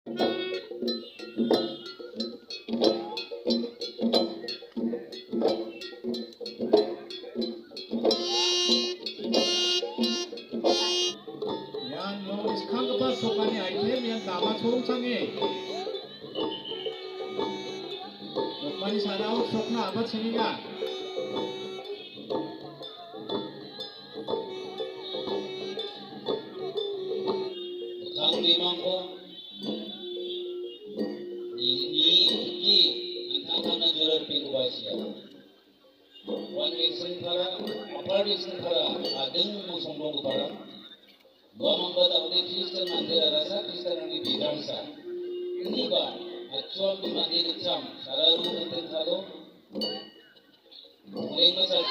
Yan mo iskang pa so kani item yan tama chong change. Lokmani sarao sokna abat seniga. Kang limangko ini angkatan jurar pingguasia. One weekend para, upper weekend para, adeng musonglong para. Bawang pada udah Kristen mandira rasa Kristen ini bidansa. Ini bah, actual di mandiri cam, sararu untuk kalau mulai pasal